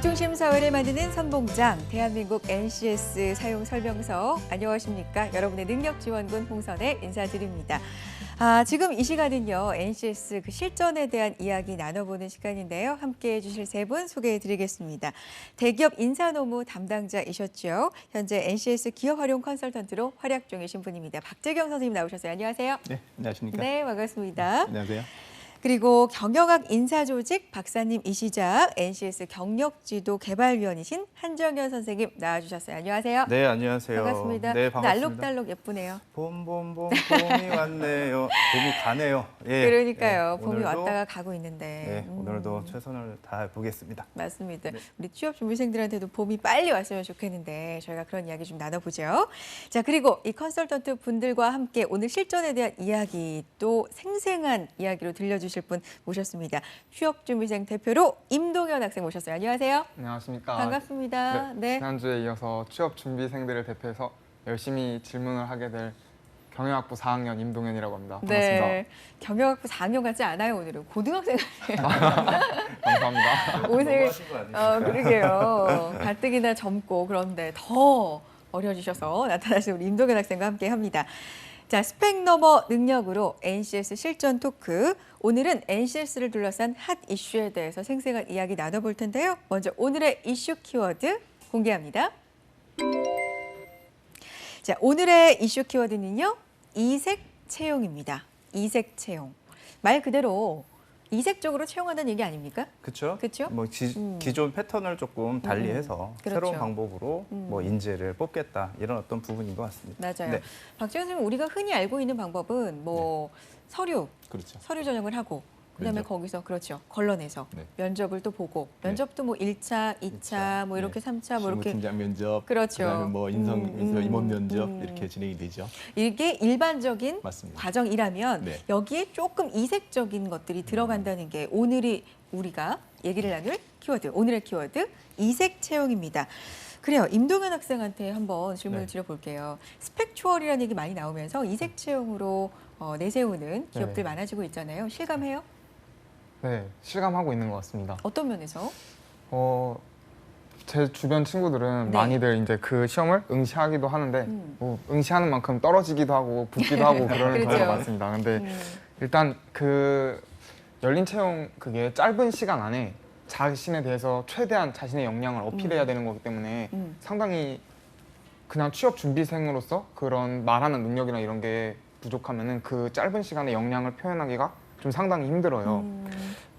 중심 사회를 만드는 선봉장, 대한민국 NCS 사용 설명서. 안녕하십니까? 여러분의 능력 지원군 홍선혜 인사드립니다. 지금 이 시간은요, NCS 그 실전에 대한 이야기 나눠보는 시간인데요. 함께해 주실 세 분 소개해드리겠습니다. 대기업 인사노무 담당자이셨죠. 현재 NCS 기업 활용 컨설턴트로 활약 중이신 분입니다. 박재경 선생님 나오셨어요. 안녕하세요. 네, 안녕하십니까? 네, 반갑습니다. 안녕하세요. 그리고 경영학 인사조직 박사님이시자 NCS 경력지도 개발위원이신 한정현 선생님 나와주셨어요. 안녕하세요. 네, 안녕하세요. 반갑습니다. 네, 반갑습니다. 알록달록 예쁘네요. 봄, 봄이 왔네요. 봄이 가네요. 예, 그러니까요. 예, 봄이 오늘도, 왔다가 가고 있는데. 네, 오늘도 최선을 다해 보겠습니다. 맞습니다. 네. 우리 취업 준비생들한테도 봄이 빨리 왔으면 좋겠는데 저희가 그런 이야기 좀 나눠보죠. 자, 그리고 이 컨설턴트 분들과 함께 오늘 실전에 대한 이야기 또 생생한 이야기로 들려주실 분 모셨습니다. 취업 준비생 대표로 임동현 학생 모셨어요. 안녕하세요. 안녕하십니까. 반갑습니다. 네. 지난주에 이어서 취업 준비생들을 대표해서 열심히 질문을 하게 될 경영학부 4학년 임동현이라고 합니다. 반갑습니다. 네. 경영학부 4학년 같지 않아요, 오늘은. 고등학생 같아요. 감사합니다. 옷을, 너무하신 거 아닙니까? 그러게요. 가뜩이나 젊고 그런데 더 어려지셔서 나타나신 우리 임동현 학생과 함께 합니다. 자, 스펙 너머 능력으로 NCS 실전 토크. 오늘은 NCS를 둘러싼 핫 이슈에 대해서 생생한 이야기 나눠볼 텐데요. 먼저 오늘의 이슈 키워드 공개합니다. 자, 오늘의 이슈 키워드는요. 이색 채용입니다. 이색 채용. 말 그대로 이색적으로 채용한다는 얘기 아닙니까? 그렇죠? 그쵸? 뭐 기존 패턴을 조금 달리해서 그렇죠. 새로운 방법으로 뭐 인재를 뽑겠다 이런 어떤 부분인 것 같습니다. 맞아요. 네. 박지원 선생님, 우리가 흔히 알고 있는 방법은 뭐 서류, 그렇죠. 서류 전형을 하고 그다음에 면접. 거기서 그렇죠. 걸러내서 네. 면접을 또 보고 면접도 뭐 1차, 2차 뭐 이렇게 3차 뭐 이렇게 실무팀장 면접, 그렇죠. 그다음에 뭐 임원 면접 음. 이렇게 진행이 되죠. 이게 일반적인 맞습니다. 과정이라면 네. 여기에 조금 이색적인 것들이 들어간다는 게 우리가 얘기를 나눌 키워드, 오늘의 키워드 이색 채용입니다. 그래요. 임동현 학생한테 한번 질문을 네. 드려볼게요. 스펙추얼이라는 얘기 많이 나오면서 이색 채용으로 내세우는 기업들 네. 많아지고 있잖아요. 실감해요? 네, 실감하고 있는 것 같습니다. 어떤 면에서? 제 주변 친구들은 네. 많이들 이제 그 시험을 응시하기도 하는데 뭐 응시하는 만큼 떨어지기도 하고 붙기도 하고 그러는 그렇죠. 경우가 많습니다. 근데 일단 그 열린 채용 그게 짧은 시간 안에 자신에 대해서 최대한 자신의 역량을 어필해야 되는 거기 때문에 상당히 그냥 취업 준비생으로서 그런 말하는 능력이나 이런 게 부족하면은 그 짧은 시간에 역량을 표현하기가 좀 상당히 힘들어요.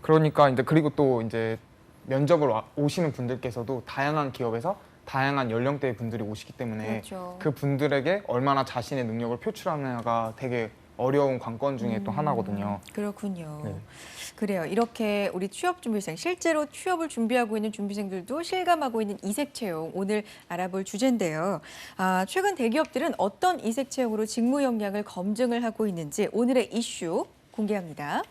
그러니까 이제 그리고 또 이제 면접을 오시는 분들께서도 다양한 기업에서 다양한 연령대의 분들이 오시기 때문에 그렇죠. 그 분들에게 얼마나 자신의 능력을 표출하느냐가 되게 어려운 관건 중에 또 하나거든요. 그렇군요. 네. 그래요. 이렇게 우리 취업 준비생, 실제로 취업을 준비하고 있는 준비생들도 실감하고 있는 이색 채용, 오늘 알아볼 주제인데요. 최근 대기업들은 어떤 이색 채용으로 직무 역량을 검증을 하고 있는지 오늘의 이슈 공개합니다.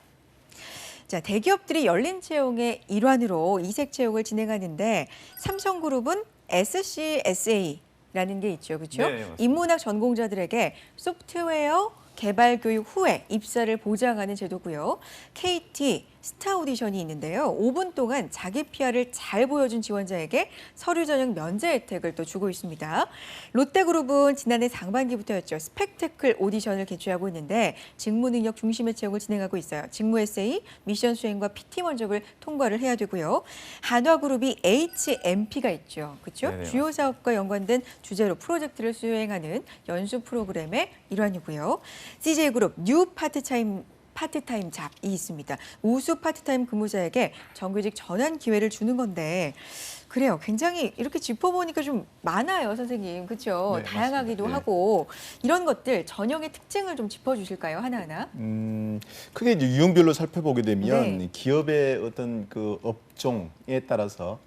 자, 대기업들이 열린 채용의 일환으로 이색 채용을 진행하는데 삼성그룹은 SCSA라는 게 있죠. 그렇죠? 네, 맞습니다. 인문학 전공자들에게 소프트웨어 개발 교육 후에 입사를 보장하는 제도고요. KT 스타 오디션이 있는데요. 5분 동안 자기 PR을 잘 보여준 지원자에게 서류 전형 면제 혜택을 또 주고 있습니다. 롯데그룹은 지난해 상반기부터였죠. 스펙테클 오디션을 개최하고 있는데 직무 능력 중심의 채용을 진행하고 있어요. 직무 에세이, 미션 수행과 PT 면접을 통과를 해야 되고요. 한화그룹이 HMP가 있죠. 그렇죠? 네네, 주요 사업과 연관된 주제로 프로젝트를 수행하는 연수 프로그램의 일환이고요. CJ그룹 뉴 파트타임 잡이 있습니다. 우수 파트타임 근무자에게 정규직 전환 기회를 주는 건데 그래요. 굉장히 이렇게 짚어보니까 좀 많아요, 선생님. 그렇죠? 네, 다양하기도 맞습니다. 네. 하고 이런 것들 전형의 특징을 좀 짚어주실까요, 하나하나? 크게 이제 유형별로 살펴보게 되면 네. 기업의 어떤 그 업종에 따라서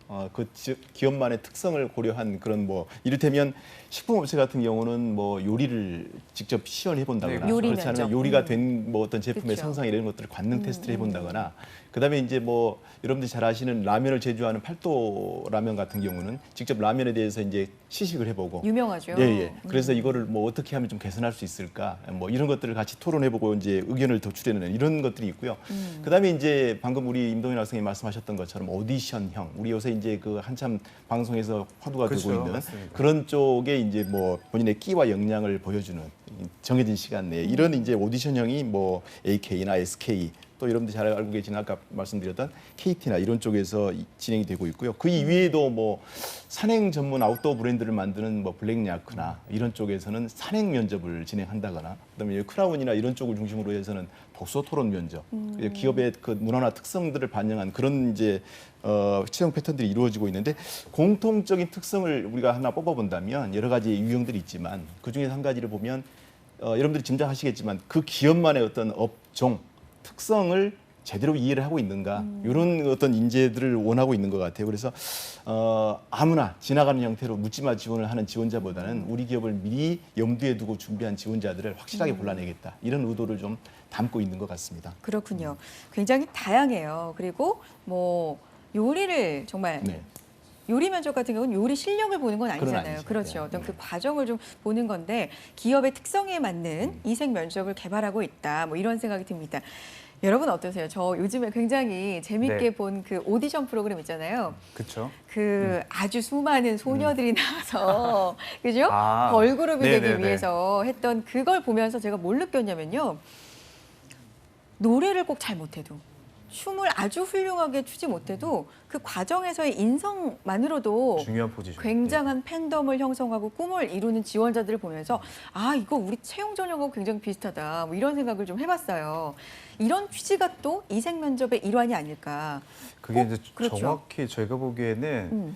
기업만의 특성을 고려한 그런 뭐 이를테면 식품업체 같은 경우는 뭐 요리를 직접 시연해 본다거나 네, 요리 그렇지 않으면 면접. 요리가 된 뭐 어떤 제품의 그쵸. 성상 이런 것들을 관능 테스트를 해본다거나 그다음에 이제 뭐 여러분들이 잘 아시는 라면을 제조하는 팔도 라면 같은 경우는 직접 라면에 대해서 이제 시식을 해보고 유명하죠. 예, 예. 그래서 이거를 뭐 어떻게 하면 좀 개선할 수 있을까? 뭐 이런 것들을 같이 토론해보고 이제 의견을 도출해내는 이런 것들이 있고요. 그다음에 이제 방금 우리 임동현 학생이 말씀하셨던 것처럼 것처럼 오디션형, 우리 요새 이제 그 한참 방송에서 화두가 그렇죠, 되고 있는 맞습니다. 그런 쪽에 이제 뭐 본인의 끼와 역량을 보여주는 정해진 시간 내에 이런 이제 오디션형이 뭐 AK나 SK 또 여러분들 잘 알고 계시는 아까 말씀드렸던 KT나 이런 쪽에서 진행이 되고 있고요. 그 이외에도 뭐 산행 전문 아웃도어 브랜드를 만드는 뭐 블랙야크나 이런 쪽에서는 산행 면접을 진행한다거나 그다음에 크라운이나 이런 쪽을 중심으로 해서는 독서 토론 면접, 기업의 그 문화나 특성들을 반영한 그런 이제 채용 패턴들이 이루어지고 있는데 공통적인 특성을 우리가 하나 뽑아본다면 여러 가지 유형들이 있지만 그 중에 한 가지를 보면 여러분들이 짐작하시겠지만 그 기업만의 어떤 업종 특성을 제대로 이해를 하고 있는가 이런 어떤 인재들을 원하고 있는 것 같아요. 그래서 아무나 지나가는 형태로 묻지마 지원을 하는 지원자보다는 우리 기업을 미리 염두에 두고 준비한 지원자들을 확실하게 골라내겠다 이런 의도를 좀 담고 있는 것 같습니다. 그렇군요. 굉장히 다양해요. 그리고 뭐 요리를 정말 네. 요리 면접 같은 경우는 요리 실력을 보는 건 그건 아니잖아요. 아니죠. 그렇죠. 네. 어떤 그 과정을 좀 보는 건데 기업의 특성에 맞는 이색 면접을 개발하고 있다. 뭐 이런 생각이 듭니다. 여러분 어떠세요? 저 요즘에 굉장히 재밌게 네. 본 그 오디션 프로그램 있잖아요. 그렇죠. 그 아주 수많은 소녀들이 나와서 그죠? 아, 걸그룹이 되기 네네네. 위해서 했던 그걸 보면서 제가 뭘 느꼈냐면요. 노래를 꼭 잘 못해도 춤을 아주 훌륭하게 추지 못해도 그 과정에서의 인성만으로도 중요한 포지션. 굉장한 팬덤을 형성하고 꿈을 이루는 지원자들을 보면서 아 이거 우리 채용 전형하고 굉장히 비슷하다 뭐 이런 생각을 좀 해봤어요. 이런 취지가 또 이색 면접의 일환이 아닐까. 그게 이제 그렇죠. 정확히 저희가 보기에는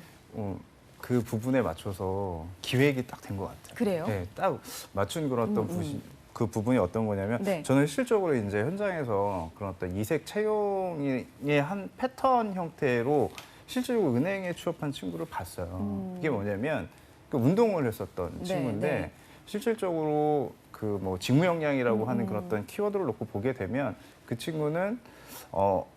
그 부분에 맞춰서 기획이 딱 된 것 같아요. 그래요? 네, 딱 맞춘 그런 어떤 그 부분이 어떤 거냐면 네. 저는 실질적으로 이제 현장에서 그런 어떤 이색 채용의 한 패턴 형태로 실질적으로 은행에 취업한 친구를 봤어요. 이게 뭐냐면 그 운동을 했었던 네, 친구인데 네. 실질적으로 그 뭐 직무 역량이라고 하는 그런 어떤 키워드를 놓고 보게 되면 그 친구는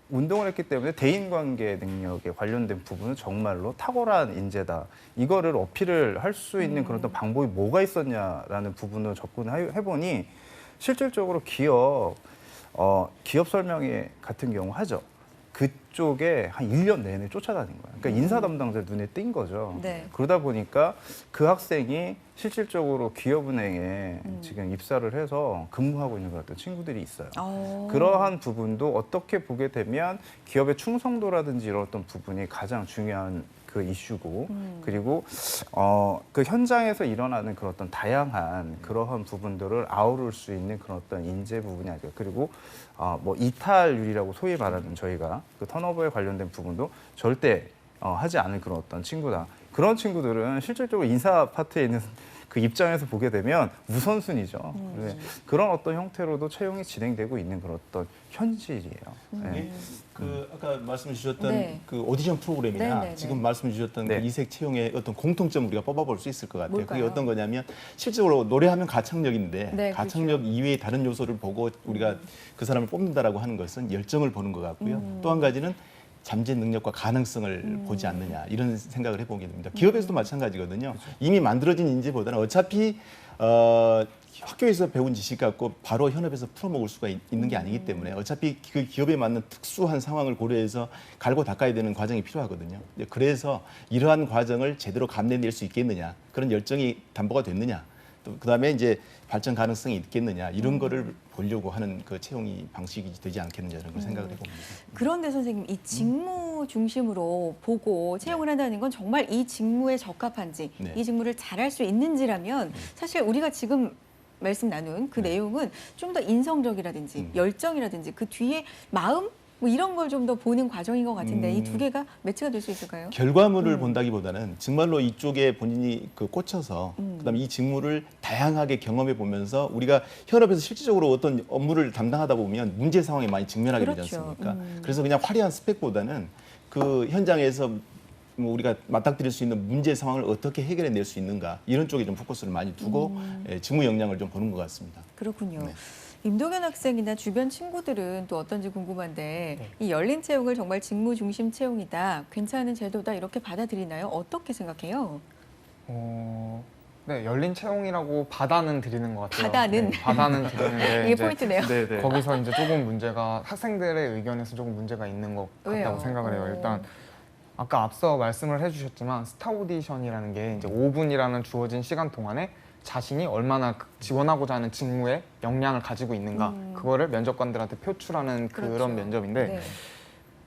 운동을 했기 때문에 대인관계 능력에 관련된 부분은 정말로 탁월한 인재다. 이거를 어필을 할 수 있는 그런 어떤 방법이 뭐가 있었냐라는 부분을 접근해보니 실질적으로 기업 설명회 같은 경우 하죠. 그쪽에 한 1년 내내 쫓아다닌 거예요. 그러니까 인사 담당자 눈에 띈 거죠. 네. 그러다 보니까 그 학생이 실질적으로 기업은행에 지금 입사를 해서 근무하고 있는 그런 어떤 친구들이 있어요. 그러한 부분도 어떻게 보게 되면 기업의 충성도라든지 이런 어떤 부분이 가장 중요한 그 이슈고 그리고 그 현장에서 일어나는 그런 어떤 다양한 그러한 부분들을 아우를 수 있는 그런 어떤 인재 부분이 아닐까. 그리고 뭐 이탈률이라고 소위 말하는 저희가 그 턴오버에 관련된 부분도 절대 하지 않을 그런 어떤 친구다. 그런 친구들은 실질적으로 인사 파트에 있는 그 입장에서 보게 되면 우선순위죠. 네. 그런 어떤 형태로도 채용이 진행되고 있는 그런 어떤 현실이에요. 네. 그 아까 말씀 주셨던 네. 그 오디션 프로그램이나 네, 네, 지금 네. 말씀 주셨던 네. 그 이색 채용의 어떤 공통점 우리가 뽑아볼 수 있을 것 같아요. 뭘까요? 그게 어떤 거냐면 실제로 노래하면 가창력인데 네, 가창력 이외의 다른 요소를 보고 우리가 그 사람을 뽑는다라고 하는 것은 열정을 보는 것 같고요. 또 한 가지는 잠재 능력과 가능성을 보지 않느냐 이런 생각을 해보게 됩니다. 기업에서도 마찬가지거든요. 이미 만들어진 인재보다는 어차피 학교에서 배운 지식 갖고 바로 현업에서 풀어먹을 수가 있는 게 아니기 때문에 어차피 그 기업에 맞는 특수한 상황을 고려해서 갈고 닦아야 되는 과정이 필요하거든요. 그래서 이러한 과정을 제대로 감내낼 수 있겠느냐, 그런 열정이 담보가 됐느냐, 또 그다음에 이제 발전 가능성이 있겠느냐 이런 거를 보려고 하는 그 채용이 방식이 되지 않겠느냐 이런 걸 생각을 해봅니다. 그런데 선생님 이 직무 중심으로 보고 채용을 한다는 건 정말 이 직무에 적합한지 네. 이 직무를 잘할 수 있는지라면 사실 우리가 지금 말씀 나눈 그 내용은 좀 더 인성적이라든지 열정이라든지 그 뒤에 마음 뭐 이런 걸 좀 더 보는 과정인 것 같은데 이 두 개가 매치가 될 수 있을까요? 결과물을 본다기보다는 정말로 이쪽에 본인이 그 꽂혀서 그다음에 이 직무를 다양하게 경험해 보면서 우리가 현업에서 실질적으로 어떤 업무를 담당하다 보면 문제 상황에 많이 직면하게 되지 그렇죠. 않습니까? 그래서 그냥 화려한 스펙보다는 그 현장에서 뭐 우리가 맞닥뜨릴 수 있는 문제 상황을 어떻게 해결해낼 수 있는가 이런 쪽에 좀 포커스를 많이 두고 직무 역량을 좀 보는 것 같습니다. 그렇군요. 네. 임동현 학생이나 주변 친구들은 또 어떤지 궁금한데 이 열린 채용을 정말 직무 중심 채용이다, 괜찮은 제도다 이렇게 받아들이나요? 어떻게 생각해요? 네, 열린 채용이라고 받아는 드리는 것 같아요. 받아는? 네, 받아는 드리는데 이게 이제 포인트네요. 네네. 거기서 이제 조금 문제가 학생들의 의견에서 조금 문제가 있는 것 같다고 왜요? 생각을 해요. 일단 아까 앞서 말씀을 해주셨지만 스타 오디션이라는 게 이제 5분이라는 주어진 시간 동안에 자신이 얼마나 지원하고자 하는 직무에 역량을 가지고 있는가 그거를 면접관들한테 표출하는 그런 그렇죠. 면접인데 네.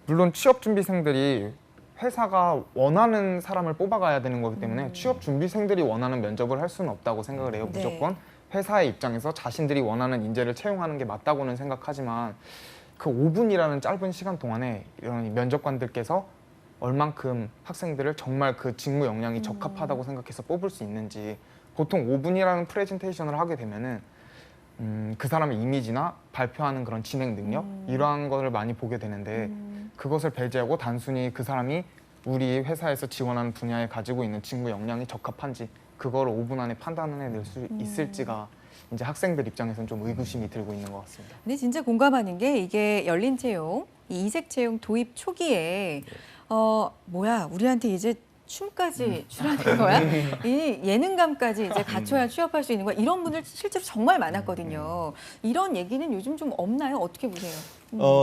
물론 취업 준비생들이 회사가 원하는 사람을 뽑아가야 되는 거기 때문에 취업 준비생들이 원하는 면접을 할 수는 없다고 생각을 해요. 네. 무조건 회사의 입장에서 자신들이 원하는 인재를 채용하는 게 맞다고는 생각하지만 그 5분이라는 짧은 시간 동안에 이런 면접관들께서 얼만큼 학생들을 정말 그 직무 역량이 적합하다고 생각해서 뽑을 수 있는지 보통 5분이라는 프레젠테이션을 하게 되면은 그 사람의 이미지나 발표하는 그런 진행 능력 이러한 것을 많이 보게 되는데 그것을 배제하고 단순히 그 사람이 우리 회사에서 지원하는 분야에 가지고 있는 직무 역량이 적합한지 그걸 5분 안에 판단을 해낼 수 있을지가 이제 학생들 입장에서는 좀 의구심이 들고 있는 것 같습니다. 근데 진짜 공감하는 게 이게 열린 채용, 이 이색 채용 도입 초기에 뭐야 우리한테 이제 춤까지 출연할 거야? 이 예능감까지 이제 갖춰야 취업할 수 있는 거야? 이런 분들 실제로 정말 많았거든요. 이런 얘기는 요즘 좀 없나요? 어떻게 보세요?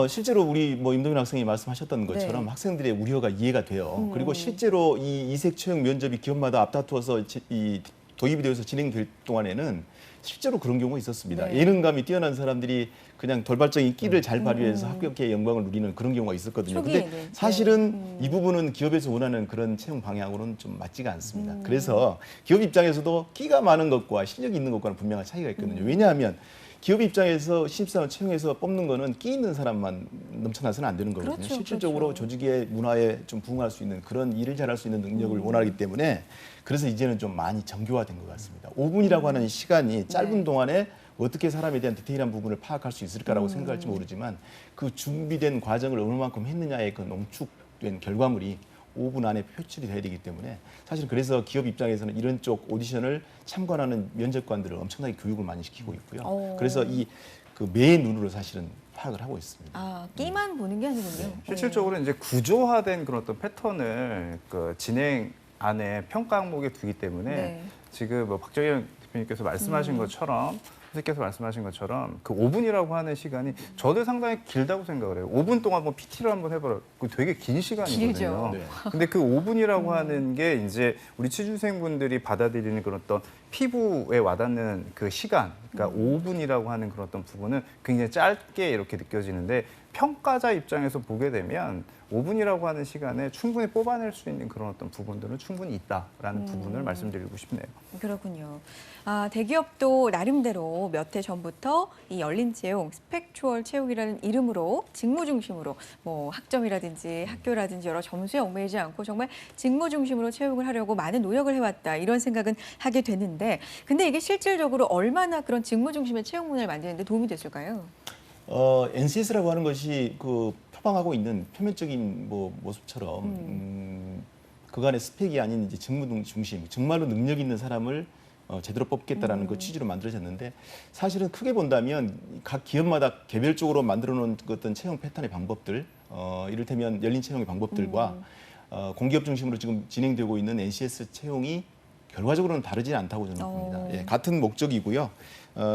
실제로 우리 뭐 임동윤 학생이 말씀하셨던 것처럼 네. 학생들의 우려가 이해가 돼요. 그리고 실제로 이 이색 채용 면접이 기업마다 앞다투어서 이 도입이 되어서 진행될 동안에는 실제로 그런 경우가 있었습니다. 네. 예능감이 뛰어난 사람들이 그냥 돌발적인 끼를 잘 발휘해서 합격의 영광을 누리는 그런 경우가 있었거든요. 근데 초기에는. 사실은 이 부분은 기업에서 원하는 그런 채용 방향으로는 좀 맞지가 않습니다. 그래서 기업 입장에서도 끼가 많은 것과 실력이 있는 것과는 분명한 차이가 있거든요. 왜냐하면 기업 입장에서 신입사원 채용해서 뽑는 거는 끼 있는 사람만 넘쳐나서는 안 되는 거거든요. 그렇죠, 실질적으로 그렇죠. 조직의 문화에 좀 부응할 수 있는 그런 일을 잘할 수 있는 능력을 원하기 때문에 그래서 이제는 좀 많이 정교화된 것 같습니다. 5분이라고 하는 시간이 짧은 네. 동안에 어떻게 사람에 대한 디테일한 부분을 파악할 수 있을까라고 생각할지 모르지만 그 준비된 과정을 어느 만큼 했느냐의 그 농축된 결과물이 5분 안에 표출이 돼야 되기 때문에 사실 그래서 기업 입장에서는 이런 쪽 오디션을 참관하는 면접관들을 엄청나게 교육을 많이 시키고 있고요. 그래서 이 그 매의 눈으로 사실은 파악을 하고 있습니다. 아, 끼만 보는 게 아니군요. 실질적으로 이제 구조화된 그런 어떤 패턴을 그 진행 안에 평가 항목에 두기 때문에 네. 지금 뭐 박정현 대표님께서 말씀하신 것처럼 선생님께서 말씀하신 것처럼 그 5분이라고 하는 시간이 저도 상당히 길다고 생각을 해요. 5분 동안 뭐 PT를 한번 해봐라. 그 되게 긴 시간이거든요. 길죠. 네. 근데 그 5분이라고 하는 게 이제 우리 취준생분들이 받아들이는 그런 어떤 피부에 와닿는 그 시간, 그러니까 5분이라고 하는 그런 어떤 부분은 굉장히 짧게 이렇게 느껴지는데 평가자 입장에서 보게 되면 5분이라고 하는 시간에 충분히 뽑아낼 수 있는 그런 어떤 부분들은 충분히 있다라는 부분을 말씀드리고 싶네요. 그렇군요. 아, 대기업도 나름대로 몇 해 전부터 이 열린 채용, 스펙추얼 채용이라는 이름으로 직무 중심으로 뭐 학점이라든지 학교라든지 여러 점수에 얽매이지 않고 정말 직무 중심으로 채용을 하려고 많은 노력을 해왔다 이런 생각은 하게 되는데 근데 이게 실질적으로 얼마나 그런 직무 중심의 채용 문화를 만드는 데 도움이 됐을까요? NCS라고 하는 것이 그 표방하고 있는 표면적인 뭐 모습처럼 그간의 스펙이 아닌 이제 직무 중심, 정말로 능력 있는 사람을 제대로 뽑겠다라는 그 취지로 만들어졌는데 사실은 크게 본다면 각 기업마다 개별적으로 만들어놓은 그 어떤 채용 패턴의 방법들, 이를테면 열린 채용의 방법들과 공기업 중심으로 지금 진행되고 있는 NCS 채용이 결과적으로는 다르지 않다고 저는 봅니다. 예, 같은 목적이고요.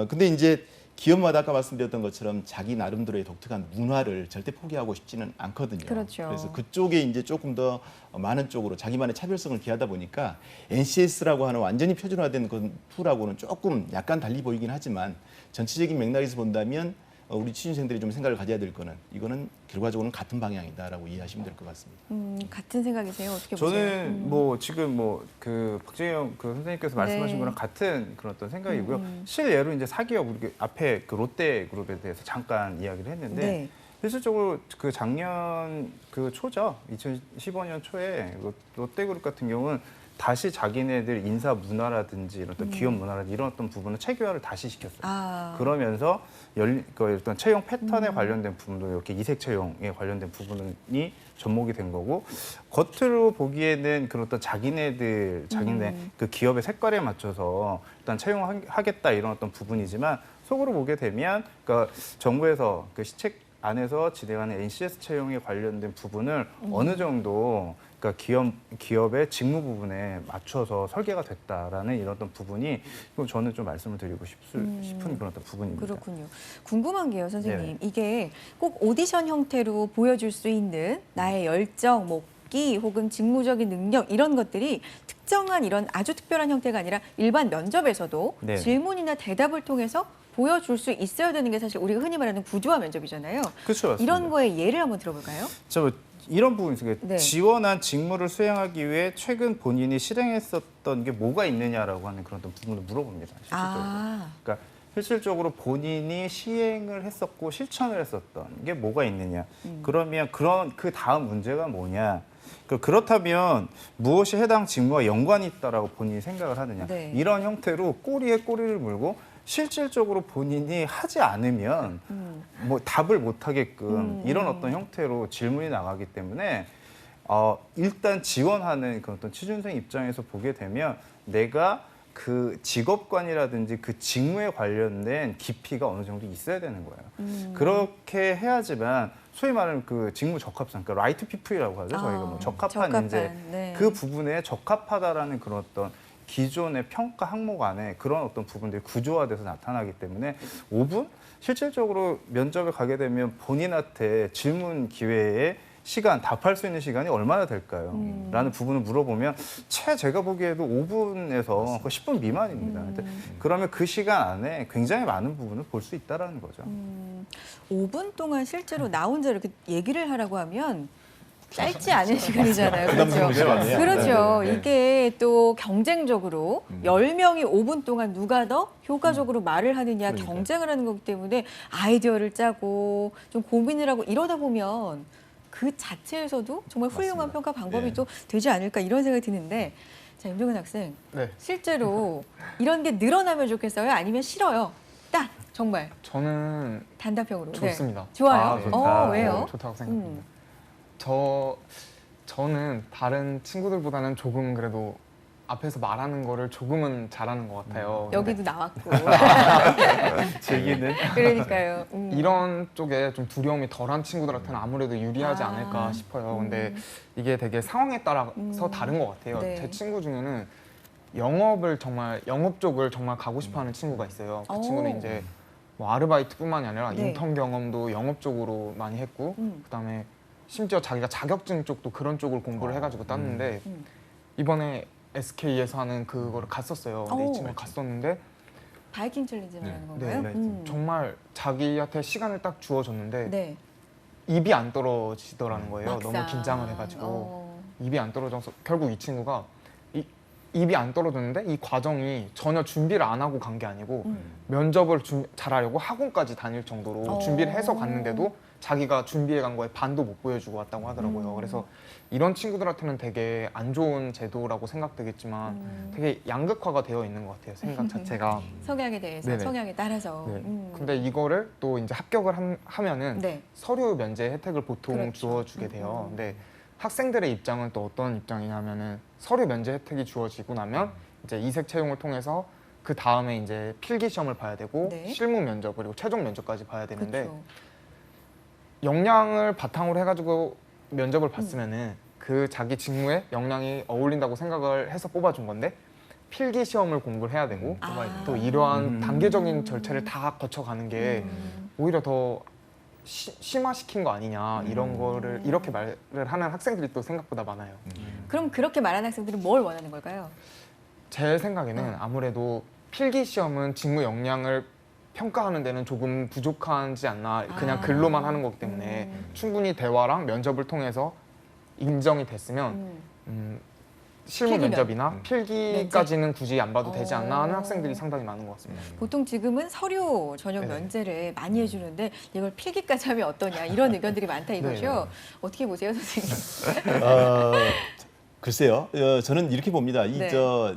근데 이제 기업마다 아까 말씀드렸던 것처럼 자기 나름대로의 독특한 문화를 절대 포기하고 싶지는 않거든요. 그렇죠. 그래서 그쪽에 이제 조금 더 많은 쪽으로 자기만의 차별성을 기하다 보니까 NCS라고 하는 완전히 표준화된 그 툴하고는 조금 약간 달리 보이긴 하지만 전체적인 맥락에서 본다면 우리 취준생들이 좀 생각을 가져야 될 거는 이거는 결과적으로는 같은 방향이다라고 이해하시면 될 것 같습니다. 같은 생각이세요? 어떻게 보세요? 저는 뭐 지금 뭐 그 박재영 그 선생님께서 말씀하신 네. 거랑 같은 그런 어떤 생각이고요. 실예로 이제 사기업 우리 앞에 그 롯데그룹에 대해서 잠깐 이야기를 했는데 네. 실질적으로 그 작년 그 초죠. 2015년 초에 롯데그룹 같은 경우는 다시 자기네들 인사 문화라든지 이런 어떤 기업 문화라든지 이런 어떤 부분을 체계화를 다시 시켰어요. 아. 그러면서 그 어떤 채용 패턴에 관련된 부분도 이렇게 이색 채용에 관련된 부분이 접목이 된 거고 겉으로 보기에는 그런 어떤 자기네 그 기업의 색깔에 맞춰서 일단 채용하겠다 이런 어떤 부분이지만 속으로 보게 되면 그러니까 정부에서 그 시책 안에서 진행하는 NCS 채용에 관련된 부분을 어느 정도 그러니까 기업의 직무 부분에 맞춰서 설계가 됐다라는 이런 어떤 부분이 저는 좀 말씀을 드리고 싶은 그런 어떤 부분입니다. 그렇군요. 궁금한 게요, 선생님. 네. 이게 꼭 오디션 형태로 보여줄 수 있는 나의 열정, 뭐 기 혹은 직무적인 능력 이런 것들이 특정한 이런 아주 특별한 형태가 아니라 일반 면접에서도 네. 질문이나 대답을 통해서 보여줄 수 있어야 되는 게 사실 우리가 흔히 말하는 구조화 면접이잖아요. 그렇죠, 맞습니다. 이런 거에 예를 한번 들어볼까요? 이런 부분이 있어요. 네. 지원한 직무를 수행하기 위해 최근 본인이 실행했었던 게 뭐가 있느냐라고 하는 그런 어떤 부분을 물어봅니다. 실질적으로. 그러니까 실질적으로 본인이 시행을 했었고 실천을 했었던 게 뭐가 있느냐. 그러면 그 다음 문제가 뭐냐. 그렇다면 무엇이 해당 직무와 연관이 있다라고 본인이 생각을 하느냐. 네. 이런 형태로 꼬리에 꼬리를 물고 실질적으로 본인이 하지 않으면 뭐 답을 못 하게끔 이런 어떤 형태로 질문이 나가기 때문에 일단 지원하는 그 어떤 취준생 입장에서 보게 되면 내가 그 직업관이라든지 그 직무에 관련된 깊이가 어느 정도 있어야 되는 거예요. 그렇게 해야지만 소위 말하는 그 직무 적합성, 그러니까 right people이라고 하죠. 저희가 뭐 적합한 인재, 네. 그 부분에 적합하다라는 그런 어떤 기존의 평가 항목 안에 그런 어떤 부분들이 구조화돼서 나타나기 때문에 5분? 실질적으로 면접에 가게 되면 본인한테 질문 기회에 시간, 답할 수 있는 시간이 얼마나 될까요? 라는 부분을 물어보면 제가 보기에도 5분에서 10분 미만입니다. 그러면 그 시간 안에 굉장히 많은 부분을 볼 수 있다는 거죠. 5분 동안 실제로 나 혼자 이렇게 얘기를 하라고 하면 짧지 않은 시간이잖아요. 부담스러운 그렇죠. 시간이에요. 그렇죠. 네, 네. 이게 또 경쟁적으로 10명이 5분 동안 누가 더 효과적으로 말을 하느냐 그러니까요. 경쟁을 하는 거기 때문에 아이디어를 짜고 좀 고민을 하고 이러다 보면 그 자체에서도 정말 훌륭한 맞습니다. 평가 방법이 네. 또 되지 않을까 이런 생각이 드는데 자, 임종근 학생. 네. 실제로 이런 게 늘어나면 좋겠어요? 아니면 싫어요? 딱 정말 저는 단답형으로. 좋습니다. 네. 좋아요. 아, 좋다. 왜요? 네, 좋다고 생각합니다. 저는 다른 친구들보다는 조금 그래도 앞에서 말하는 거를 조금은 잘하는 것 같아요. 여기도 나왔고. 즐기는 그러니까요. 이런 쪽에 좀 두려움이 덜한 친구들한테는 아무래도 유리하지 아. 않을까 싶어요. 근데 이게 되게 상황에 따라서 다른 것 같아요. 네. 제 친구 중에는 영업 쪽을 정말 가고 싶어하는 친구가 있어요. 그 오. 친구는 이제 뭐 아르바이트뿐만이 아니라 네. 인턴 경험도 영업 쪽으로 많이 했고, 그다음에 심지어 자기가 자격증 쪽도 그런 쪽을 공부를 해가지고 땄는데 이번에 SK에서 하는 그거를 갔었어요. 근데 오. 이 친구가 갔었는데 바이킹 챌린지 말하는 건가요? 네, 정말 자기한테 시간을 딱 주어줬는데 네. 입이 안 떨어지더라는 거예요. 막상. 너무 긴장을 해가지고 어. 입이 안 떨어져서 결국 이 친구가 입이 안 떨어졌는데 이 과정이 전혀 준비를 안 하고 간 게 아니고 면접을 잘하려고 학원까지 다닐 정도로 어. 준비를 해서 갔는데도 자기가 준비해 간 거에 반도 못 보여주고 왔다고 하더라고요. 그래서 이런 친구들한테는 되게 안 좋은 제도라고 생각되겠지만 되게 양극화가 되어 있는 것 같아요. 생각 자체가. 성향에 대해서 네네. 성향에 따라서. 네. 근데 이거를 또 이제 합격을 하면은 네. 서류 면제 혜택을 보통 그렇죠. 주어주게 돼요. 근데 학생들의 입장은 또 어떤 입장이냐면은 서류 면제 혜택이 주어지고 나면 이제 이색 채용을 통해서 그 다음에 이제 필기 시험을 봐야 되고 네. 실무 면접 그리고 최종 면접까지 봐야 되는데 그렇죠. 역량을 바탕으로 해가지고 면접을 봤으면은 그 자기 직무에 역량이 어울린다고 생각을 해서 뽑아준 건데 필기 시험을 공부를 해야 되고 아. 또 이러한 단계적인 절차를 다 거쳐가는 게 오히려 더 심화시킨 거 아니냐 이런 거를 이렇게 말을 하는 학생들이 또 생각보다 많아요. 그럼 그렇게 말하는 학생들은 뭘 원하는 걸까요? 제 생각에는 아무래도 필기 시험은 직무 역량을 평가하는 데는 조금 부족하지 않나. 그냥 아. 글로만 하는 거기 때문에 충분히 대화랑 면접을 통해서 인정이 됐으면 실무 필기 면접이나 필기까지는 굳이 안 봐도 되지 않나 하는 학생들이 상당히 많은 것 같습니다. 보통 지금은 서류 전형 네네. 면제를 많이 해주는데 이걸 필기까지 하면 어떠냐 이런 의견들이 많다 이거죠. 네네. 어떻게 보세요, 선생님? 글쎄요, 저는 이렇게 봅니다. 네.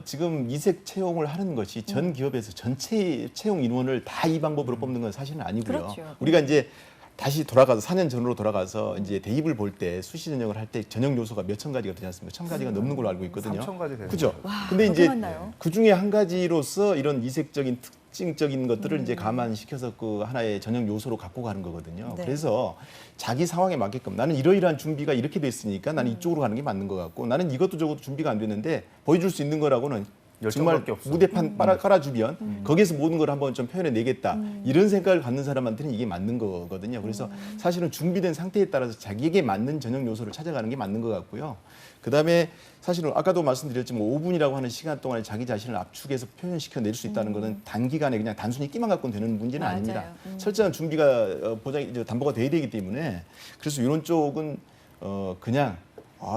지금 이색 채용을 하는 것이 전 기업에서 전체 채용 인원을 다 이 방법으로 뽑는 건 사실은 아니고요. 그렇죠. 우리가 이제 다시 돌아가서 4년 전으로 돌아가서 이제 대입을 볼 때 수시 전형을 할 때 전형 요소가 몇천 가지가 되지 않습니까? 1,000가지가 넘는 걸로 알고 있거든요. 3,000가지 되는 그죠? 와, 근데 그렇게 이제 많나요? 그 중에 한 가지로서 이런 이색적인 특징적인 것들을 이제 감안시켜서 그 하나의 전형 요소로 갖고 가는 거거든요. 네. 그래서 자기 상황에 맞게끔 나는 이러이러한 준비가 이렇게 됐으니까 나는 이쪽으로 가는 게 맞는 것 같고 나는 이것도 저것도 준비가 안 됐는데 보여줄 수 있는 거라고는 정말 열정밖에 없어. 무대판 깔아주면 거기에서 모든 걸 한번 좀 표현해 내겠다 이런 생각을 갖는 사람한테는 이게 맞는 거거든요. 그래서 사실은 준비된 상태에 따라서 자기에게 맞는 전형 요소를 찾아가는 게 맞는 것 같고요. 그다음에 사실은 아까도 말씀드렸지만 5분이라고 하는 시간 동안에 자기 자신을 압축해서 표현시켜 낼 수 있다는 것은 단기간에 그냥 단순히 끼만 갖고는 되는 문제는 맞아요. 아닙니다. 철저한 준비가 담보가 돼야 되기 때문에 그래서 이런 쪽은 그냥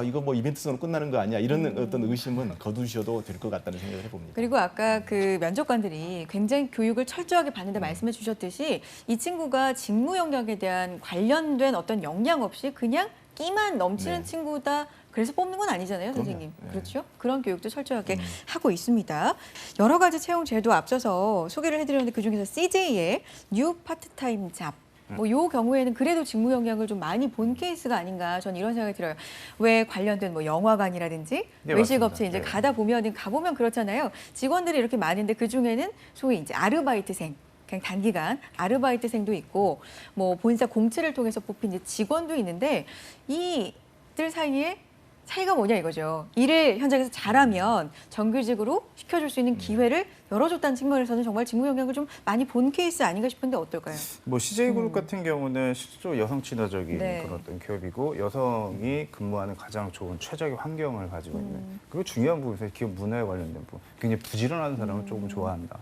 이거 뭐 이벤트성으로 끝나는 거 아니야 이런 어떤 의심은 거두셔도 될 것 같다는 생각을 해봅니다. 그리고 아까 그 면접관들이 굉장히 교육을 철저하게 받는다 말씀해 주셨듯이 이 친구가 직무 영역에 대한 관련된 어떤 역량 없이 그냥 끼만 넘치는 네. 친구다. 그래서 뽑는 건 아니잖아요, 그럼요. 선생님. 네. 그렇죠? 그런 교육도 철저하게 하고 있습니다. 여러 가지 채용 제도 앞서서 소개를 해드렸는데 그중에서 CJ의 뉴 파트타임 잡. 뭐 요 경우에는 그래도 직무 영역을 좀 많이 본 케이스가 아닌가 전 이런 생각이 들어요. 왜 관련된 뭐 영화관이라든지 네, 외식업체 맞습니다. 이제 네. 가보면 그렇잖아요. 직원들이 이렇게 많은데 그 중에는 소위 이제 아르바이트생. 그냥 단기간 아르바이트생도 있고 뭐 본사 공채를 통해서 뽑힌 이제 직원도 있는데 이들 사이에 차이가 뭐냐 이거죠. 일을 현장에서 잘하면 정규직으로 시켜줄 수 있는 기회를 열어줬다는 측면에서는 정말 직무 영역을 좀 많이 본 케이스 아닌가 싶은데 어떨까요? 뭐 CJ그룹 같은 경우는 실제로 여성 친화적인 네. 그런 어떤 기업이고 여성이 근무하는 가장 좋은 최적의 환경을 가지고 있는 그리고 중요한 부분에서 기업 문화에 관련된 부분 굉장히 부지런한 사람을 조금 좋아한다.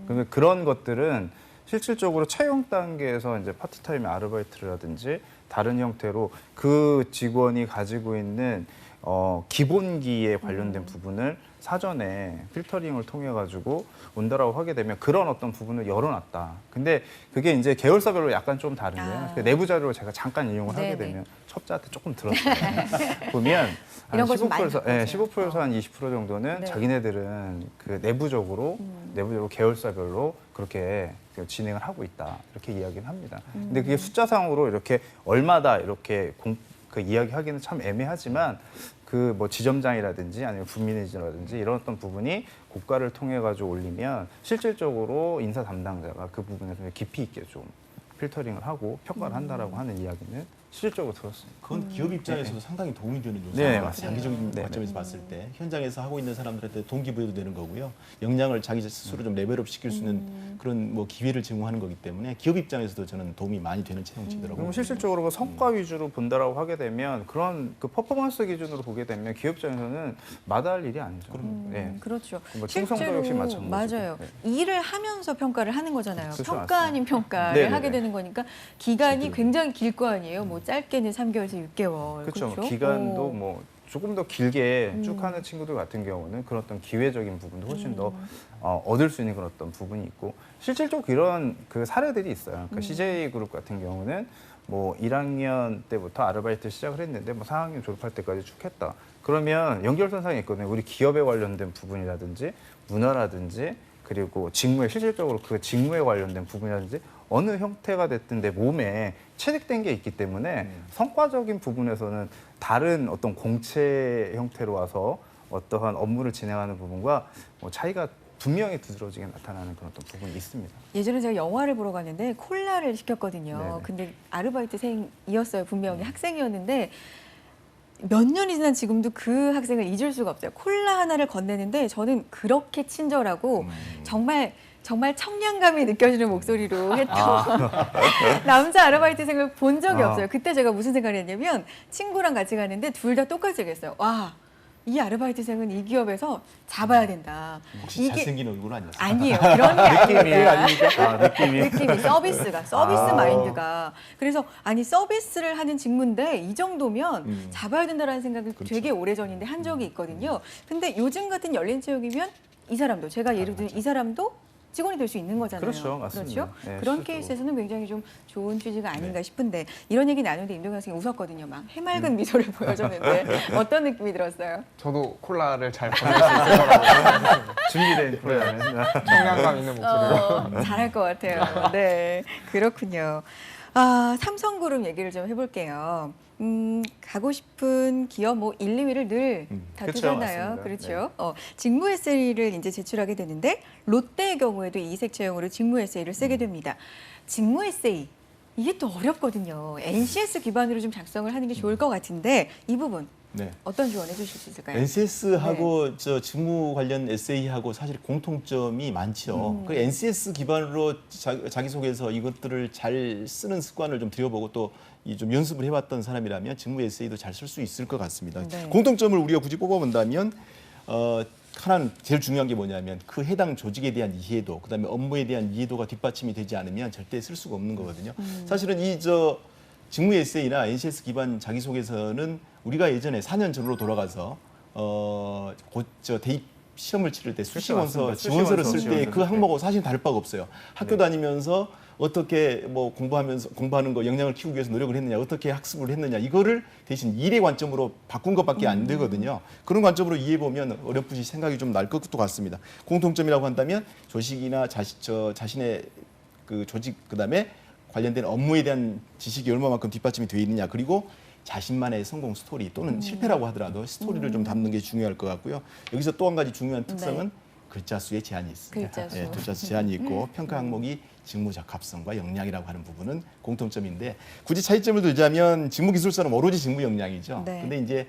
그러면 그런 것들은 실질적으로 채용 단계에서 이제 파트타임 아르바이트라든지 다른 형태로 그 직원이 가지고 있는 기본기에 관련된 부분을 사전에 필터링을 통해 가지고 온다라고 하게 되면 그런 어떤 부분을 열어놨다. 근데 그게 이제 계열사별로 약간 좀 다른데요. 그 내부 자료를 제가 잠깐 인용을 하게 네네. 되면 첩자한테 조금 들었어요. 보면 이런 걸좀 많이 15%에서 갖고 오세요. 15%에서 한 20% 정도는 네. 자기네들은 그 내부적으로 계열사별로 그렇게 진행을 하고 있다. 이렇게 이야기는 합니다. 근데 그게 숫자상으로 이렇게 얼마다 이렇게 그 이야기하기는 참 애매하지만 그 뭐 지점장이라든지 아니면 분매니저라든지 이런 어떤 부분이 고가를 통해 가지고 올리면 실질적으로 인사 담당자가 그 부분에서 깊이 있게 좀 필터링을 하고 평가를 한다라고 하는 이야기는 실질적으로 들었습니다. 그건 기업 입장에서도 상당히 도움이 되는 요소입니다. 네, 맞습니다. 장기적인 네, 관점에서 봤을 때 현장에서 하고 있는 사람들한테 동기부여도 되는 거고요. 역량을 자기 스스로 좀 레벨업 시킬 수 있는 그런 뭐 기회를 제공하는 거기 때문에 기업 입장에서도 저는 도움이 많이 되는 채용치더라고요. 그리고 실질적으로 그 성과 위주로 본다라고 하게 되면 그런 그 퍼포먼스 기준으로 보게 되면 기업 입장에서는 마다할 일이 아니죠. 네. 그렇죠. 뭐 충성도 역시 마찬가지고. 맞아요. 네. 일을 하면서 평가를 하는 거잖아요. 그렇죠, 평가 맞습니다. 아닌 평가를 네네네. 하게 되는 거니까 기간이 굉장히 길 거 아니에요. 뭐 짧게는 3개월에서 6개월. 그렇죠. 그렇죠? 기간도 오. 뭐 조금 더 길게 쭉 하는 친구들 같은 경우는 그런 어떤 기회적인 부분도 훨씬 더 얻을 수 있는 그런 어떤 부분이 있고 실질적으로 이런 그 사례들이 있어요. 그러니까 CJ그룹 같은 경우는 뭐 1학년 때부터 아르바이트 시작을 했는데 뭐 4학년 졸업할 때까지 쭉 했다. 그러면 연결선상이 있거든요. 우리 기업에 관련된 부분이라든지 문화라든지 그리고 직무에 실질적으로 그 직무에 관련된 부분이라든지 어느 형태가 됐든 내 몸에 체득된 게 있기 때문에 성과적인 부분에서는 다른 어떤 공채 형태로 와서 어떠한 업무를 진행하는 부분과 뭐 차이가 분명히 두드러지게 나타나는 그런 어떤 부분이 있습니다. 예전에 제가 영화를 보러 갔는데 콜라를 시켰거든요. 네네. 근데 아르바이트생이었어요. 분명히 학생이었는데 몇 년이 지난 지금도 그 학생을 잊을 수가 없어요. 콜라 하나를 건네는데 저는 그렇게 친절하고 정말 청량감이 느껴지는 목소리로 했던 남자 아르바이트생을 본 적이 없어요. 그때 제가 무슨 생각을 했냐면 친구랑 같이 가는데 둘 다 똑같이 얘기했어요. 와, 이 아르바이트생은 이 기업에서 잡아야 된다. 혹시 잘생긴 얼굴 아니었어요? 아니에요. 그런 게 아니에요. 느낌이 서비스 마인드가. 그래서 아니 서비스를 하는 직무인데 이 정도면 잡아야 된다라는 생각을 그렇죠. 되게 오래전인데 한 적이 있거든요. 근데 요즘 같은 열린 채용이면 이 사람도 제가 예를 들면 이 사람도 직원이 될 수 있는 거잖아요. 그렇죠, 맞습니다. 그렇죠? 네, 그런 실제로. 케이스에서는 굉장히 좀 좋은 취지가 아닌가 싶은데 이런 얘기 나누는데 임동현 선생님이 웃었거든요. 막 해맑은 미소를 보여줬는데 어떤 느낌이 들었어요? 저도 콜라를 잘 보낼 수 있을 거라고 준비된 프로그램. 청량감 있는 목소리로. 잘할 것 같아요. 네, 그렇군요. 삼성그룹 얘기를 좀 해볼게요. 가고 싶은 기업 뭐 1, 2위를 늘 그쵸, 다투잖아요. 맞습니다. 그렇죠. 직무 에세이를 이제 제출하게 되는데 롯데의 경우에도 이색 채용으로 직무 에세이를 쓰게 됩니다. 직무 에세이 이게 또 어렵거든요. NCS 기반으로 좀 작성을 하는 게 좋을 것 같은데 이 부분 네. 어떤 조언해 주실 수 있을까요? NCS하고 저 직무 관련 에세이하고 사실 공통점이 많죠. 그 NCS 기반으로 자기소개서 이것들을 잘 쓰는 습관을 좀 들여보고 또 이 좀 연습을 해봤던 사람이라면 직무 에세이도 잘 쓸 수 있을 것 같습니다. 네. 공통점을 우리가 굳이 뽑아본다면 하나는 제일 중요한 게 뭐냐면 그 해당 조직에 대한 이해도, 그다음에 업무에 대한 이해도가 뒷받침이 되지 않으면 절대 쓸 수가 없는 거거든요. 사실은 직무 에세이나 NCS 기반 자기소개서는 우리가 예전에 4년 전으로 돌아가서 대입 시험을 치를 때 수시원서 맞습니다. 지원서를 쓸 수시원서 때 그 쓸 때. 항목하고 사실 다를 바가 없어요. 학교 다니면서 어떻게 뭐 공부하는 거 역량을 키우기 위해서 노력을 했느냐, 어떻게 학습을 했느냐, 이거를 대신 일의 관점으로 바꾼 것밖에 안 되거든요. 그런 관점으로 이해해 보면 어렴풋이 생각이 좀 날 것도 같습니다. 공통점이라고 한다면 조직이나 자신의 그 조직, 그다음에 관련된 업무에 대한 지식이 얼마만큼 뒷받침이 되어 있느냐, 그리고 자신만의 성공 스토리 또는 실패라고 하더라도 스토리를 좀 담는 게 중요할 것 같고요. 여기서 또 한 가지 중요한 특성은 네. 글자 수에 제한이 있습니다. 글자 수. 글자 수 제한이 있고 평가 항목이 직무 적합성과 역량이라고 하는 부분은 공통점인데, 굳이 차이점을 들자면 직무 기술서는 오로지 직무 역량이죠. 네. 근데 이제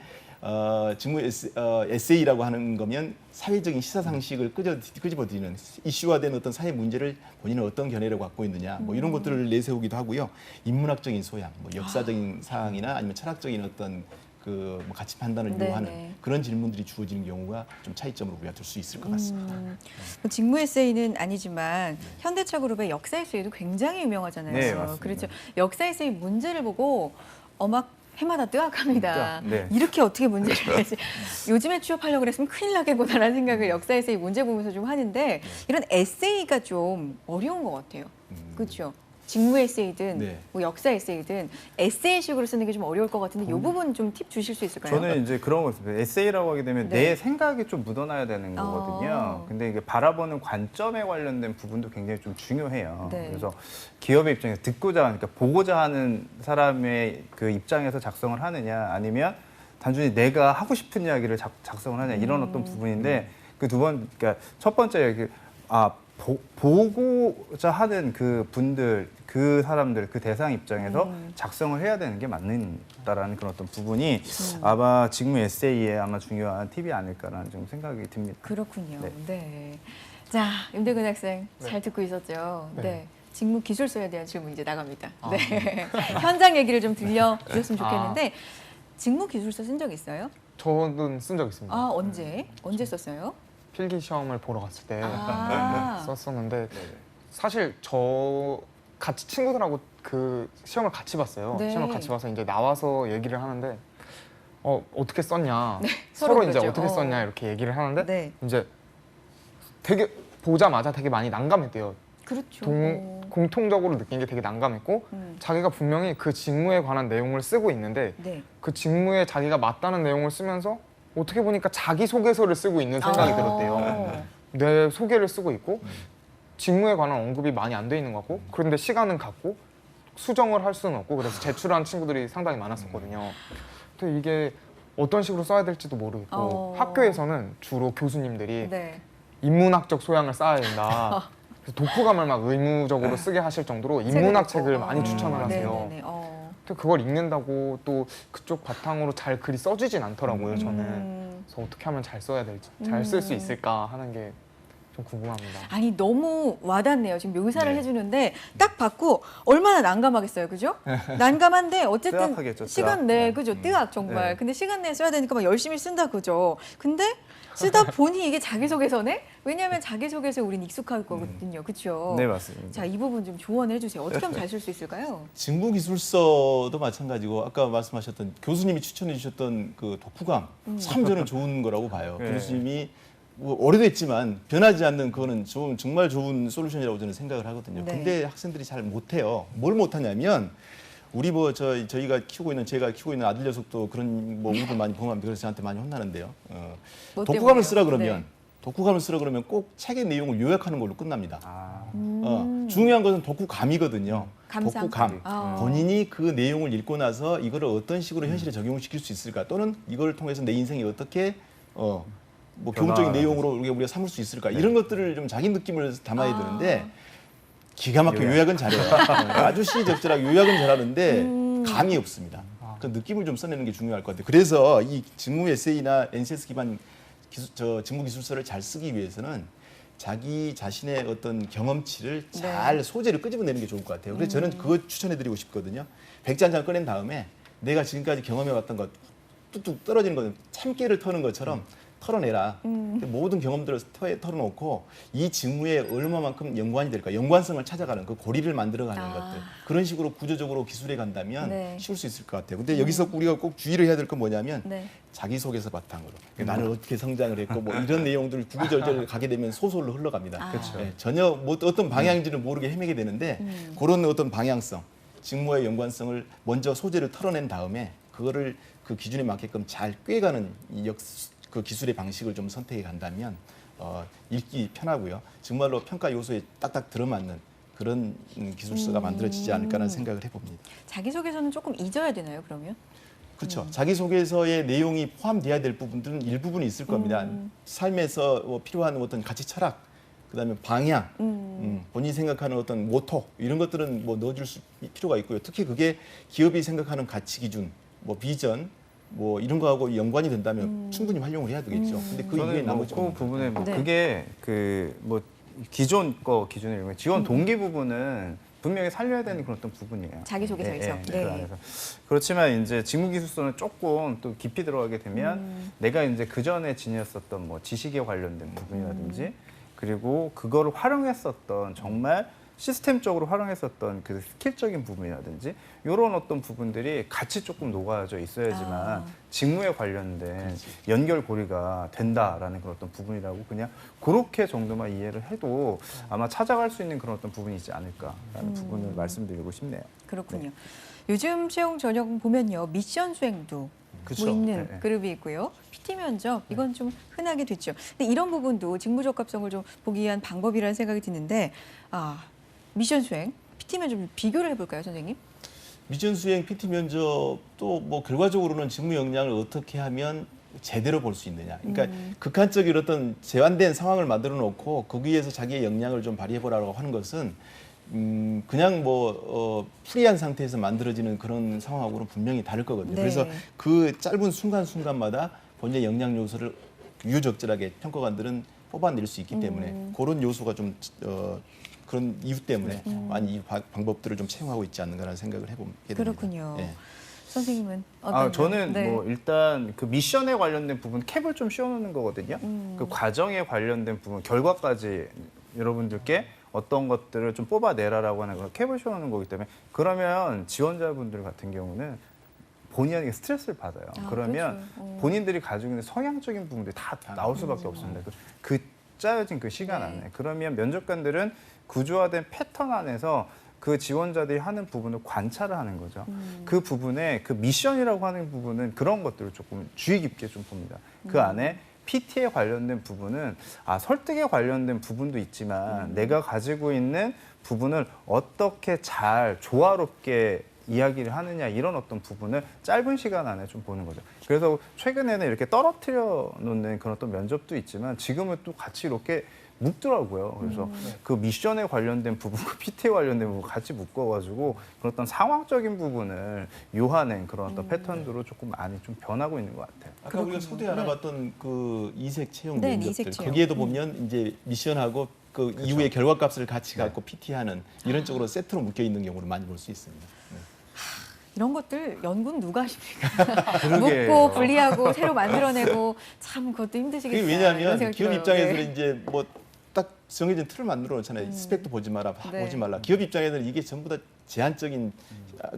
직무 에세이라고 하는 거면 사회적인 시사 상식을 끄집어들이는 이슈화된 어떤 사회 문제를 본인은 어떤 견해를 갖고 있느냐, 뭐 이런 것들을 내세우기도 하고요. 인문학적인 소양, 뭐 역사적인 사항이나 아니면 철학적인 어떤 뭐 가치 판단을 네네. 요하는 그런 질문들이 주어지는 경우가 좀 차이점으로 우리가 들 수 있을 것 같습니다. 뭐 직무 에세이는 아니지만 현대차그룹의 역사 에세이도 굉장히 유명하잖아요. 네, 맞습니다. 그렇죠. 역사 에세이 문제를 보고 막 해마다 뜨악합니다. 네. 이렇게 어떻게 문제를 내지? 요즘에 취업하려고 그랬으면 큰일 나겠구나라는 생각을 역사 에세이 문제 보면서 좀 하는데 이런 에세이가 좀 어려운 것 같아요. 그렇죠. 직무 에세이든 네. 뭐 역사 에세이든 에세이식으로 쓰는 게 좀 어려울 것 같은데 이 부분 좀 팁 주실 수 있을까요? 저는 이제 그런 거 있습니다. 에세이라고 하게 되면 네. 내 생각이 좀 묻어나야 되는 거거든요. 근데 이게 바라보는 관점에 관련된 부분도 굉장히 좀 중요해요. 네. 그래서 기업의 입장에서 듣고자 하는, 그러니까 보고자 하는 사람의 그 입장에서 작성을 하느냐, 아니면 단순히 내가 하고 싶은 이야기를 작성을 하느냐, 이런 어떤 부분인데 그 그러니까 첫 번째 보고자 하는 그 분들, 그 사람들, 그 대상 입장에서 작성을 해야 되는 게 맞는다라는 그런 어떤 부분이 아마 직무 에세이에 아마 중요한 팁이 아닐까라는 좀 생각이 듭니다. 그렇군요. 네. 네. 자, 임대근 학생 잘 듣고 있었죠? 네. 직무 기술서에 대한 질문 이제 나갑니다. 네. 현장 얘기를 좀 들려주셨으면 좋겠는데 직무 기술서 쓴 적 있어요? 저는 쓴 적 있습니다. 언제? 언제 썼어요? 필기 시험을 보러 갔을 때 아. 썼었는데 사실 저 같이 친구들하고 그 시험을 같이 봤어요. 네. 시험을 같이 봐서 이제 나와서 얘기를 하는데 어떻게 썼냐, 서로 서로 이제 그러죠. 어떻게 썼냐 이렇게 얘기를 하는데 네. 이제 되게 보자마자 되게 많이 난감했대요. 그렇죠. 공통적으로 느낀 게 되게 난감했고 자기가 분명히 그 직무에 관한 내용을 쓰고 있는데 네. 그 직무에 자기가 맞다는 내용을 쓰면서 어떻게 보니까 자기소개서를 쓰고 있는 생각이 들었대요. 내 소개를 쓰고 있고 직무에 관한 언급이 많이 안 돼 있는 것 같고, 그런데 시간은 갖고 수정을 할 수는 없고, 그래서 제출한 친구들이 상당히 많았었거든요. 근데 이게 어떤 식으로 써야 될지도 모르겠고 학교에서는 주로 교수님들이 네. 인문학적 소양을 쌓아야 된다. 그래서 독후감을 막 의무적으로 쓰게 하실 정도로 인문학 책을 많이 추천을 하세요. 네네네. 근데 그걸 읽는다고 또 그쪽 바탕으로 잘 글이 써지진 않더라고요, 저는. 그래서 어떻게 하면 잘 써야 될지, 잘 쓸 수 있을까 하는 게 좀 궁금합니다. 아니 너무 와닿네요. 지금 묘사를 네. 해주는데 딱 받고 얼마나 난감하겠어요, 그죠? 난감한데 어쨌든 뜨악하겠죠, 시간 뜨악. 내, 네. 그죠? 뜨악 정말. 네. 근데 시간 내 써야 되니까 막 열심히 쓴다, 그죠? 근데 쓰다 보니 이게 자기소개서네? 왜냐하면 자기소개서에 우린 익숙할 거거든요, 그렇죠? 네, 맞습니다. 자, 이 부분 좀 조언해 주세요. 어떻게 하면 잘 쓸 수 있을까요? 직무 기술서도 마찬가지고 아까 말씀하셨던 교수님이 추천해 주셨던 그 독후감 참 저는 좋은 거라고 봐요. 네. 교수님이 뭐 오래됐지만 변하지 않는 그거는 정말 좋은 솔루션이라고 저는 생각을 하거든요. 네. 근데 학생들이 잘 못해요. 뭘 못하냐면 우리 제가 키우고 있는 아들 녀석도 그런 모습을 많이 보면 그래서 저한테 많이 혼나는데요. 뭐 독후감을 때문에요? 쓰라 그러면 네. 독후감을 쓰라 그러면 꼭 책의 내용을 요약하는 걸로 끝납니다. 아, 중요한 것은 독후감이거든요. 감상. 독후감. 아. 본인이 그 내용을 읽고 나서 이거를 어떤 식으로 현실에 적용시킬 수 있을까 또는 이걸 통해서 내 인생이 어떻게 뭐 교훈적인 내용으로 우리가 삼을 수 있을까 이런 것들을 좀 자기 느낌을 담아야 되는데 기가 막히게 요약은 잘해요. 아주 시적절하게 요약은 잘하는데 감이 없습니다. 그 느낌을 좀 써내는 게 중요할 것 같아요. 그래서 이 직무 에세이나 NCS 기반 직무 기술서를 잘 쓰기 위해서는 자기 자신의 어떤 경험치를 잘 소재를 끄집어내는 게 좋을 것 같아요. 그래서 저는 그거 추천해드리고 싶거든요. 백지 한 장 꺼낸 다음에 내가 지금까지 경험해왔던 것 뚝뚝 떨어지는 것 참깨를 터는 것처럼 털어내라. 모든 경험들을 털어놓고 이 직무에 얼마만큼 연관이 될까, 연관성을 찾아가는 그 고리를 만들어가는 것들 그런 식으로 구조적으로 기술해 간다면 네. 쉬울 수 있을 것 같아요. 근데 여기서 우리가 꼭 주의를 해야 될 건 뭐냐면 네. 자기소개서 바탕으로 나는 어떻게 성장을 했고 뭐 이런 내용들 구구절절 가게 되면 소설로 흘러갑니다. 그렇죠. 네, 전혀 뭐 어떤 방향인지를 모르게 헤매게 되는데 그런 어떤 방향성, 직무의 연관성을 먼저 소재를 털어낸 다음에 그거를 그 기준에 맞게끔 잘 꿰가는 그 기술의 방식을 좀 선택해 간다면 읽기 편하고요. 정말로 평가 요소에 딱딱 들어맞는 그런 기술서가 만들어지지 않을까라는 생각을 해봅니다. 자기소개서는 조금 잊어야 되나요, 그러면? 그렇죠. 자기소개서의 내용이 포함돼야 될 부분들은 일부분이 있을 겁니다. 삶에서 필요한 어떤 가치 철학, 그다음에 방향, 본인이 생각하는 어떤 모토 이런 것들은 뭐 넣어줄 필요가 있고요. 특히 그게 기업이 생각하는 가치 기준, 뭐 비전, 뭐 이런 거하고 연관이 된다면 충분히 활용을 해야 되겠죠. 근데 그 이외에 저는 나머지 그 부분에 뭐 네. 그게 그 뭐 기존 거 기준에 이런 지원 동기 부분은 분명히 살려야 되는 그런 어떤 부분이에요. 자기소개서에서. 그 네. 안에서. 그렇지만 이제 직무기술서는 조금 또 깊이 들어가게 되면 내가 이제 그 전에 지녔었던 뭐 지식에 관련된 부분이라든지 그리고 그거를 활용했었던 정말 시스템적으로 활용했었던 그 스킬적인 부분이라든지 이런 어떤 부분들이 같이 조금 녹아져 있어야지만 직무에 관련된 연결고리가 된다라는 그런 어떤 부분이라고 그냥 그렇게 정도만 이해를 해도 아마 찾아갈 수 있는 그런 어떤 부분이 있지 않을까라는 부분을 말씀드리고 싶네요. 그렇군요. 요즘 채용 전형 보면요. 미션 수행도 그쵸. 뭐 있는 네. 그룹이 있고요. PT 면접 이건 좀 흔하게 됐죠. 근데 이런 부분도 직무 적합성을 좀 보기 위한 방법이라는 생각이 드는데 미션 수행, PT 면접 좀 비교를 해볼까요, 선생님? 미션 수행 PT 면접도 뭐 결과적으로는 직무 역량을 어떻게 하면 제대로 볼 수 있느냐. 그러니까 극한적인 어떤 제한된 상황을 만들어 놓고 거기에서 자기의 역량을 좀 발휘해 보라고 하는 것은 그냥 뭐 프리한 상태에서 만들어지는 그런 상황하고는 분명히 다를 거거든요. 네. 그래서 그 짧은 순간순간마다 본인의 역량 요소를 유적절하게 평가관들은 뽑아낼 수 있기 때문에 그런 요소가 좀 그런 이유 때문에 많이 이 방법들을 좀 채용하고 있지 않는가라는 생각을 해보게 됩니다. 그렇군요. 예. 선생님은 어떤가요? 저는 네. 뭐 일단 그 미션에 관련된 부분 캡을 좀 씌워놓는 거거든요. 그 과정에 관련된 부분, 결과까지 여러분들께 어떤 것들을 좀 뽑아내라라고 하는 걸 캡을 씌워놓는 거기 때문에 그러면 지원자분들 같은 경우는 본인에게 스트레스를 받아요. 그러면 그렇죠. 본인들이 가지고 있는 성향적인 부분들이 다 나올 수밖에 없습니다. 그 짜여진 그 시간 네. 안에. 그러면 면접관들은 구조화된 패턴 안에서 그 지원자들이 하는 부분을 관찰을 하는 거죠. 그 부분에 그 미션이라고 하는 부분은 그런 것들을 조금 주의 깊게 좀 봅니다. 그 안에 PT에 관련된 부분은 설득에 관련된 부분도 있지만 내가 가지고 있는 부분을 어떻게 잘 조화롭게 이야기를 하느냐 이런 어떤 부분을 짧은 시간 안에 좀 보는 거죠. 그래서 최근에는 이렇게 떨어뜨려 놓는 그런 어떤 면접도 있지만 지금은 또 같이 이렇게 묶더라고요. 그래서 그 미션에 관련된 부분, 그 PT에 관련된 부분 같이 묶어가지고 그런 어떤 상황적인 부분을 요하는 그런 어떤 패턴으로 조금 많이 좀 변하고 있는 것 같아요. 아까 우리가 소개 알아봤던 그 이색 채용 네, 면접들 이색 채용. 거기에도 보면 이제 미션하고 그 이후에 결과값을 같이 갖고 PT하는 이런 쪽으로 세트로 묶여 있는 경우를 많이 볼 수 있습니다. 네. 이런 것들 연구는 누가 하십니까? 그러게요. 묶고 분리하고 새로 만들어내고 참 그것도 힘드시겠다. 그게 이런 왜냐하면 생각이 기업 들어요. 입장에서는 네. 이제 뭐 딱 정해진 틀을 만들어 놓잖아요. 스펙도 보지 마라, 네. 보지 말라. 기업 입장에서는 이게 전부 다 제한적인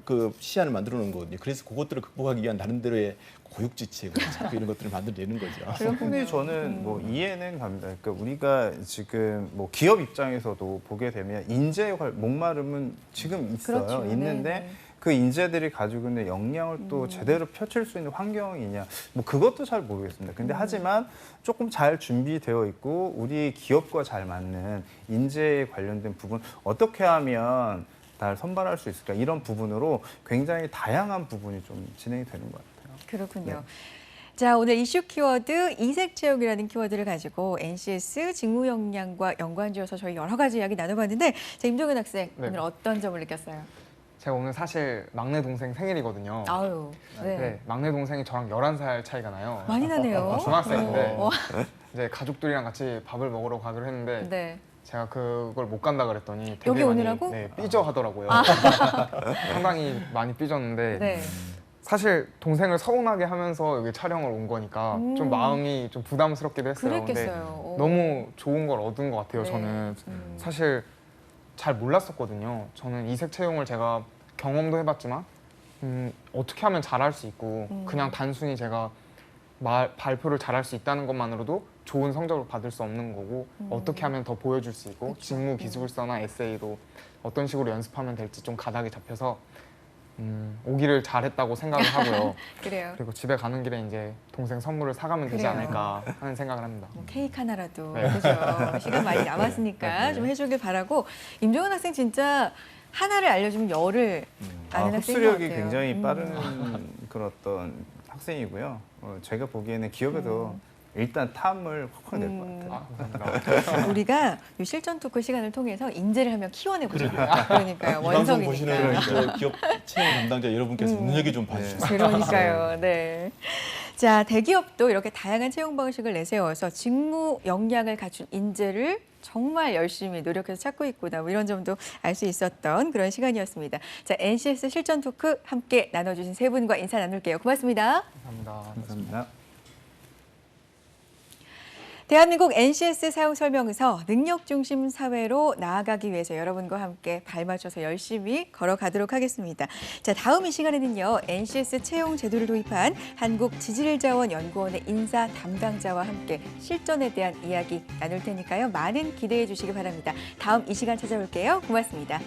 그 시안을 만들어 놓은 거거든요. 그래서 그것들을 극복하기 위한 나름대로의 고육지책을 자꾸 이런 것들을 만들어내는 거죠. 충분히 저는 뭐 이해는 갑니다. 그러니까 우리가 지금 뭐 기업 입장에서도 보게 되면 인재의 목마름은 지금 있어요. 그렇죠. 있는데 네, 네. 그 인재들이 가지고 있는 역량을 또 제대로 펼칠 수 있는 환경이냐 뭐 그것도 잘 모르겠습니다. 근데 하지만 조금 잘 준비되어 있고 우리 기업과 잘 맞는 인재에 관련된 부분 어떻게 하면 잘 선발할 수 있을까 이런 부분으로 굉장히 다양한 부분이 좀 진행이 되는 것 같아요. 그렇군요. 네. 자, 오늘 이슈 키워드 이색 채용이라는 키워드를 가지고 NCS 직무 역량과 연관지어서 저희 여러 가지 이야기 나눠봤는데, 자, 임종현 학생 네. 오늘 어떤 점을 느꼈어요? 제가 오늘 사실 막내 동생 생일이거든요. 아유, 네. 네, 막내 동생이 저랑 11살 차이가 나요. 많이 나네요. 중학생인데 어, 이제 가족들이랑 같이 밥을 먹으러 가기로 했는데 네. 제가 그걸 못 간다 그랬더니 되게 여기 많이, 오느라고? 네, 삐져 하더라고요. 상당히 많이 삐졌는데 네. 사실 동생을 서운하게 하면서 여기 촬영을 온 거니까 좀 마음이 좀 부담스럽기도 했어요. 그랬겠어요. 너무 좋은 걸 얻은 것 같아요. 네. 저는 사실 잘 몰랐었거든요. 저는 이색 채용을 제가 경험도 해봤지만 어떻게 하면 잘할 수 있고 그냥 단순히 제가 발표를 잘할 수 있다는 것만으로도 좋은 성적을 받을 수 없는 거고 어떻게 하면 더 보여줄 수 있고 직무 기술서나 에세이도 어떤 식으로 연습하면 될지 좀 가닥이 잡혀서 오기를 잘했다고 생각을 하고요. 그래요. 그리고 집에 가는 길에 이제 동생 선물을 사가면 되지 그래요. 않을까 하는 생각을 합니다. 뭐 케이크 하나라도 네. 그죠. 시간 많이 남았으니까 네. 좀 해주길 바라고. 임종원 학생 진짜 하나를 알려주면 열을 아는 학생인 것 흡수력이 같아요. 굉장히 빠른 그런 어떤 학생이고요. 제가 보기에는 기업에서 일단 탐을 확 낼 것 같아요. 감사합니다. 우리가 이 실전 토크 시간을 통해서 인재를 한명 키워내보자. 그러니까요. 그러니까요. 이 방송 원석이니까. 보시는 저 기업 채용 담당자 여러분께서 눈여겨 좀 봐주시면 그러니까요. 네. 자, 대기업도 이렇게 다양한 채용 방식을 내세워서 직무 역량을 갖춘 인재를 정말 열심히 노력해서 찾고 있구나. 뭐 이런 점도 알 수 있었던 그런 시간이었습니다. 자, NCS 실전 토크 함께 나눠주신 세 분과 인사 나눌게요. 고맙습니다. 감사합니다. 감사합니다. 대한민국 NCS 사용 설명서 능력 중심 사회로 나아가기 위해서 여러분과 함께 발맞춰서 열심히 걸어가도록 하겠습니다. 자, 다음 이 시간에는요. NCS 채용 제도를 도입한 한국지질자원연구원의 인사 담당자와 함께 실전에 대한 이야기 나눌 테니까요. 많은 기대해 주시기 바랍니다. 다음 이 시간 찾아올게요. 고맙습니다.